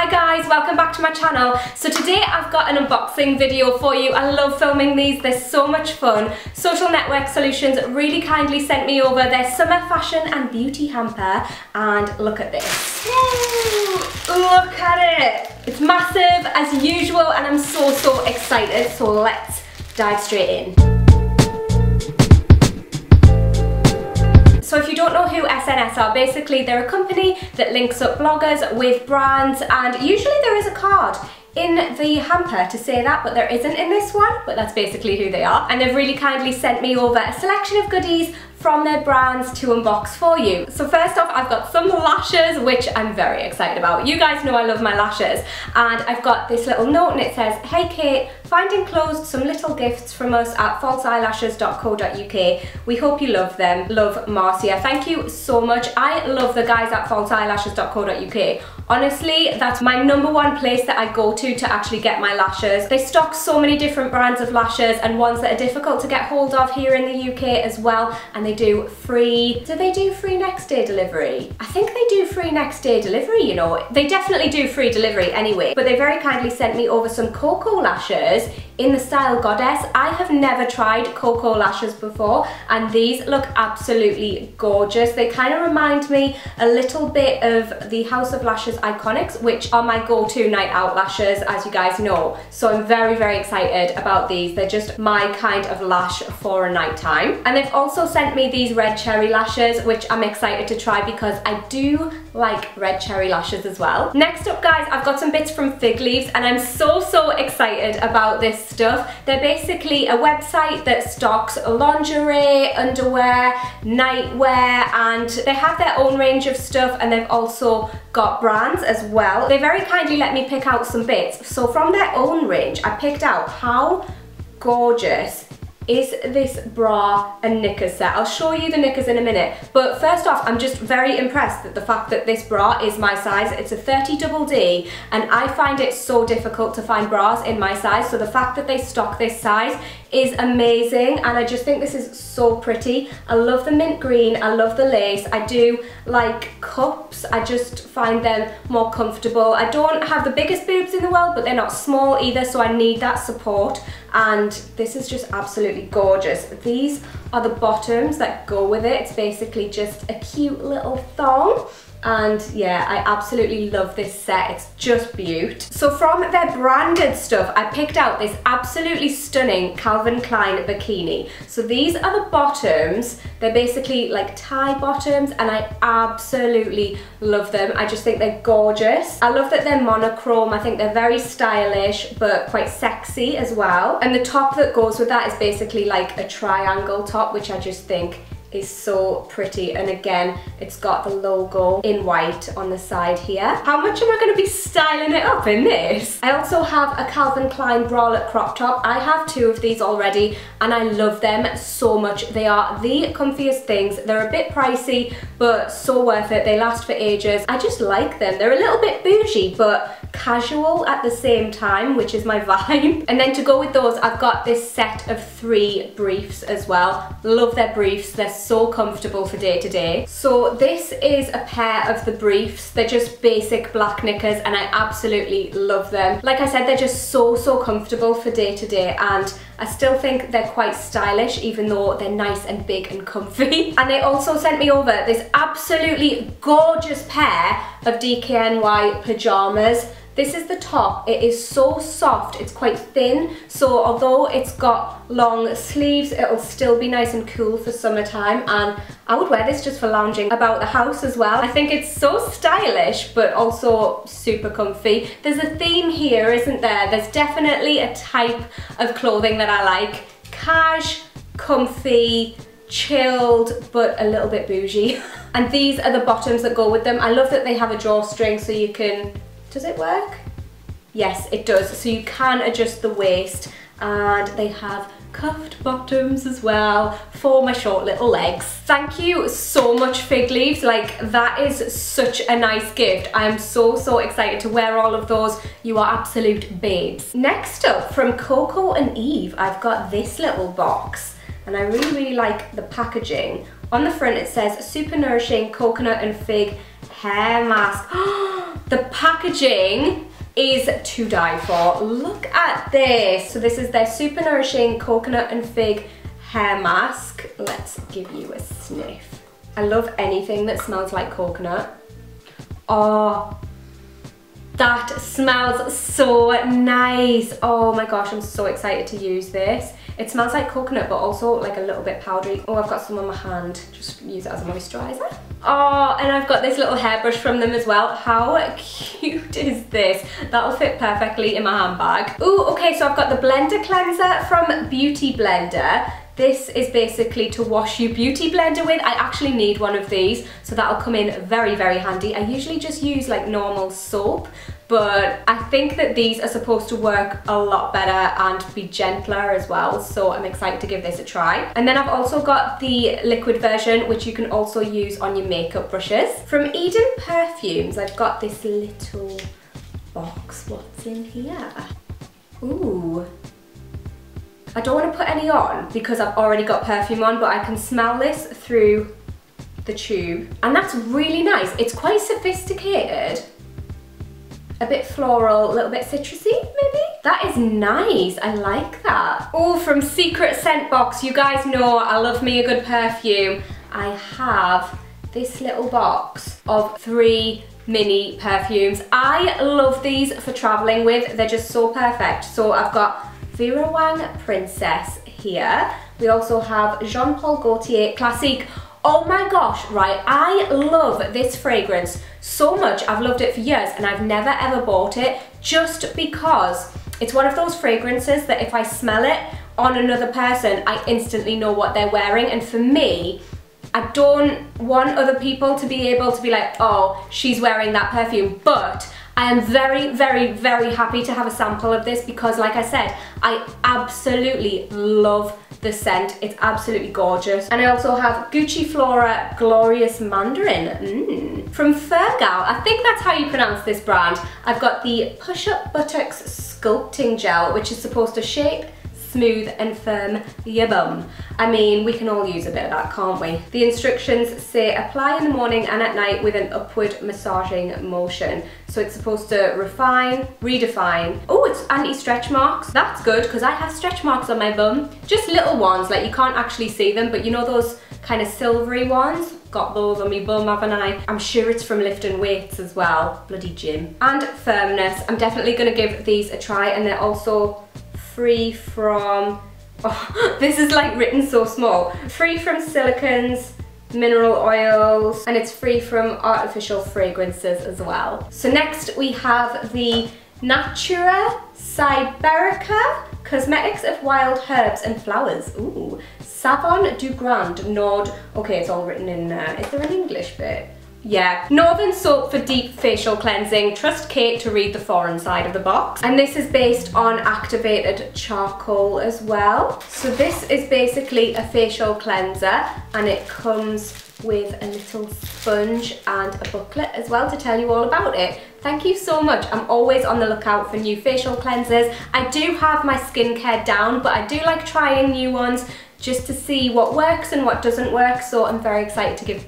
Hi guys, welcome back to my channel. So today I've got an unboxing video for you. I love filming these, they're so much fun. Social Network Solutions really kindly sent me over their summer fashion and beauty hamper, and look at this. Woo! Look at it. It's massive as usual and I'm so excited, so let's dive straight in. So if you don't know who SNS are, basically they're a company that links up bloggers with brands, and usually there is a card in the hamper to say that, but there isn't in this one, but that's basically who they are. And they've really kindly sent me over a selection of goodies from their brands to unbox for you. So first off, I've got some lashes, which I'm very excited about. You guys know I love my lashes. And I've got this little note and it says, "Hey Kate, find enclosed some little gifts from us at falseeyelashes.co.uk. We hope you love them. Love, Marcia." Thank you so much. I love the guys at falseeyelashes.co.uk. Honestly, that's my #1 place that I go to actually get my lashes. They stock so many different brands of lashes and ones that are difficult to get hold of here in the UK as well, and they do free, do they do free next day delivery? I think they do free next day delivery, you know. They definitely do free delivery anyway, but they very kindly sent me over some Coco lashes in the style Goddess. I have never tried Coco lashes before, and these look absolutely gorgeous. They kind of remind me a little bit of the House of Lashes Iconics, which are my go-to night out lashes, as you guys know. So I'm very excited about these. They're just my kind of lash for a night time. And they've also sent me these red cherry lashes, which I'm excited to try because I do like red cherry lashes as well. Next up guys, I've got some bits from Figleaves, and I'm so excited about this stuff. They're basically a website that stocks lingerie, underwear, nightwear, and they have their own range of stuff, and they've also got brands as well. They very kindly let me pick out some bits. So from their own range, I picked out how gorgeous is this bra and knickers set. I'll show you the knickers in a minute, but first off, I'm just very impressed at the fact that this bra is my size. It's a 30DD, and I find it so difficult to find bras in my size, so the fact that they stock this size is amazing, and I just think this is so pretty. I love the mint green, I love the lace, I do like cups, I just find them more comfortable. I don't have the biggest boobs in the world, but they're not small either, so I need that support, and this is just absolutely gorgeous. These are the bottoms that go with it. It's basically just a cute little thong. And yeah, I absolutely love this set. It's just beaut. So from their branded stuff, I picked out this absolutely stunning Calvin Klein bikini. So these are the bottoms. They're basically like tie bottoms, and I absolutely love them. I just think they're gorgeous. I love that they're monochrome. I think they're very stylish, but quite sexy as well. And the top that goes with that is basically like a triangle top, which I just think is so pretty, and again it's got the logo in white on the side here. How much am I going to be styling it up in this? I also have a Calvin Klein bralette crop top. I have 2 of these already and I love them so much. They are the comfiest things. They're a bit pricey but so worth it. They last for ages. I just like them. They're a little bit bougie but casual at the same time, which is my vibe. And then to go with those, I've got this set of 3 briefs as well. Love their briefs. They're so comfortable for day to day. So this is a pair of the briefs. They're just basic black knickers and I absolutely love them. Like I said, they're just so comfortable for day to day, and I still think they're quite stylish even though they're nice and big and comfy. And they also sent me over this absolutely gorgeous pair of DKNY pajamas. This is the top. It is so soft, it's quite thin, so although it's got long sleeves, it'll still be nice and cool for summertime, and I would wear this just for lounging about the house as well. I think it's so stylish but also super comfy. There's a theme here, isn't there? There's definitely a type of clothing that I like. Cash, comfy, chilled, but a little bit bougie. And these are the bottoms that go with them. I love that they have a drawstring so you can... Does it work? Yes, it does. So you can adjust the waist, and they have cuffed bottoms as well for my short little legs. Thank you so much, Figleaves. Like, that is such a nice gift. I am so excited to wear all of those. You are absolute babes. Next up, from Coco Eve, I've got this little box, and I really like the packaging. On the front it says super nourishing coconut and fig hair mask. The packaging is to die for. Look at this. So this is their super nourishing coconut and fig hair mask. Let's give you a sniff. I love anything that smells like coconut. Oh, that smells so nice. Oh my gosh, I'm so excited to use this. It smells like coconut, but also like a little bit powdery. Oh, I've got some on my hand. Just use it as a moisturizer. Oh, and I've got this little hairbrush from them as well. How cute is this? That'll fit perfectly in my handbag. Ooh, okay, so I've got the blender cleanser from Beauty Blender. This is basically to wash your beauty blender with. I actually need one of these, so that'll come in very, very handy. I usually just use like normal soap, but I think that these are supposed to work a lot better and be gentler as well, so I'm excited to give this a try. And then I've also got the liquid version, which you can also use on your makeup brushes. From Eden Perfumes, I've got this little box. What's in here? Ooh. I don't want to put any on because I've already got perfume on, but I can smell this through the tube. And that's really nice. It's quite sophisticated. A bit floral, a little bit citrusy, maybe? That is nice. I like that. Oh, from Secret Scent Box. You guys know I love me a good perfume. I have this little box of 3 mini perfumes. I love these for traveling with. They're just so perfect. So I've got Vera Wang Princess here. We also have Jean Paul Gaultier Classique. Oh my gosh, right, I love this fragrance so much. I've loved it for years and I've never ever bought it just because it's one of those fragrances that if I smell it on another person, I instantly know what they're wearing. And for me, I don't want other people to be able to be like, oh, she's wearing that perfume, but I am very, very, very happy to have a sample of this because, like I said, I absolutely love the scent. It's absolutely gorgeous. And I also have Gucci Flora Glorious Mandarin. From Fergal, I think that's how you pronounce this brand. I've got the Push Up Buttocks Sculpting Gel, which is supposed to shape, smooth and firm your bum. I mean, we can all use a bit of that, can't we? The instructions say apply in the morning and at night with an upward massaging motion. So it's supposed to refine, redefine. Oh, it's anti-stretch marks. That's good because I have stretch marks on my bum. Just little ones, like you can't actually see them, but you know those kind of silvery ones? Got those on my bum, haven't I? I'm sure it's from lifting weights as well. Bloody gym. And firmness. I'm definitely gonna give these a try, and they're also free from, oh, this is like written so small. Free from silicons, mineral oils, and it's free from artificial fragrances as well. So next we have the Natura Siberica Cosmetics of Wild Herbs and Flowers. Ooh, Savon du Grand Nord. Okay, it's all written in, is there an English bit? Yeah, Northern Soap for Deep Facial Cleansing. Trust Kate to read the foreign side of the box. And this is based on activated charcoal as well. So this is basically a facial cleanser, and it comes with a little sponge and a booklet as well to tell you all about it. Thank you so much. I'm always on the lookout for new facial cleansers. I do have my skincare down, but I do like trying new ones just to see what works and what doesn't work. So I'm very excited to give,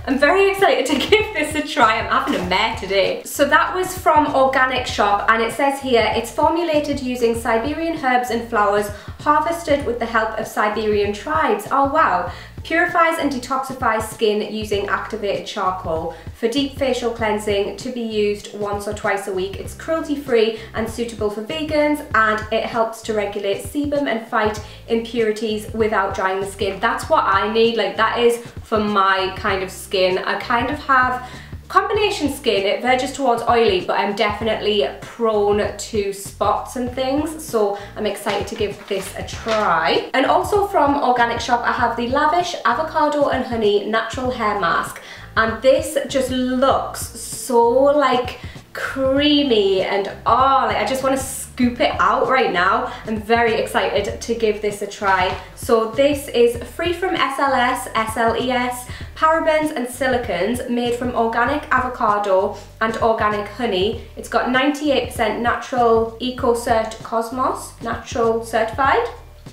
I'm very excited to give this a try. I'm having a mare today. So that was from Organic Shop, and it says here, it's formulated using Siberian herbs and flowers harvested with the help of Siberian tribes. Oh wow. Purifies and detoxifies skin using activated charcoal for deep facial cleansing, to be used once or twice a week. It's cruelty-free and suitable for vegans, and it helps to regulate sebum and fight impurities without drying the skin. That's what I need. Like, that is for my kind of skin. I kind of have combination skin. It verges towards oily, but I'm definitely prone to spots and things, so I'm excited to give this a try. And also from Organic Shop, I have the Lavish Avocado and Honey Natural Hair Mask, and this just looks so like creamy, and oh, like I just want to scoop it out right now. I'm very excited to give this a try. So this is free from SLS, SLES, parabens and silicons, made from organic avocado and organic honey. It's got 98% natural EcoCert Cosmos, natural certified.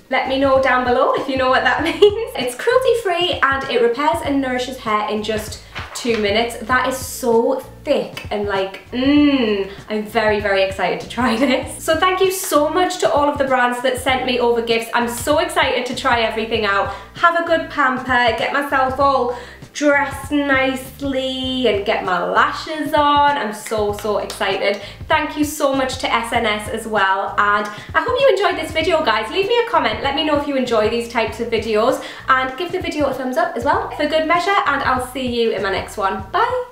Let me know down below if you know what that means. It's cruelty free and it repairs and nourishes hair in just 2 minutes. That is so thick and like, I'm very, very excited to try this. So thank you so much to all of the brands that sent me over gifts. I'm so excited to try everything out, have a good pamper, get myself all dressed nicely and get my lashes on. I'm so, so excited. Thank you so much to SNS as well, and I hope you enjoyed this video, guys. Leave me a comment, let me know if you enjoy these types of videos, and give the video a thumbs up as well for good measure, and I'll see you in my next one. Bye!